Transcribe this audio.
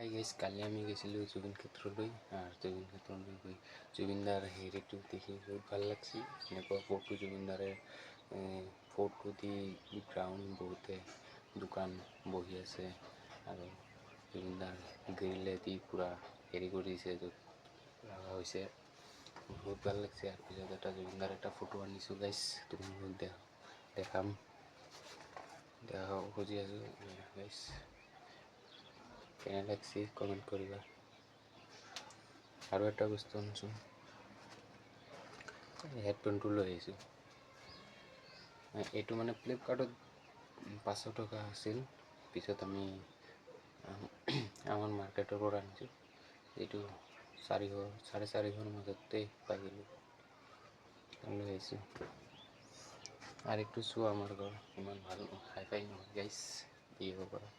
Hi guys, কালি আমি গৈছিলোঁ জুবিন ক্ষেত্ৰলৈ আৰু জুবিন ক্ষেত্ৰলৈ গৈ জুবিনদাৰ হেৰিটো দেখি বহুত ভাল লাগছে। এনেকুৱা ফটো জুবিনদাৰে ফটো দি গ্ৰাউণ্ড বহুতে দোকান বহি আছে আৰু জুবিনদাৰ গ্ৰিলেদি পূৰা হেৰি কৰিছে, য'ত লগা হৈছে বহুত ভাল লাগছে। আৰু পিছত এটা জুবিনদাৰ এটা ফটো আনিছোঁ গাইজ, তোমালোকক দেখাম খুজি আছোঁ গাইজ। কেনে লাগছে কমেণ্ট কৰিবা। আৰু এটা বস্তু আনিছোঁ, হেডফোনটো লৈ আহিছোঁ। এইটো মানে ফ্লিপকাৰ্টত 500 টকা আছিল, পিছত আমি আমাৰ মাৰ্কেটৰ পৰা আনিছোঁ। এইটো 400-450 মাজতেই পাই গ'লোঁ, লৈ আহিছোঁ। আৰু একটু চোৱা আমাৰ ঘৰ ইমান ভাল হাই ফাই নহয় গাইজ, দিব পৰা।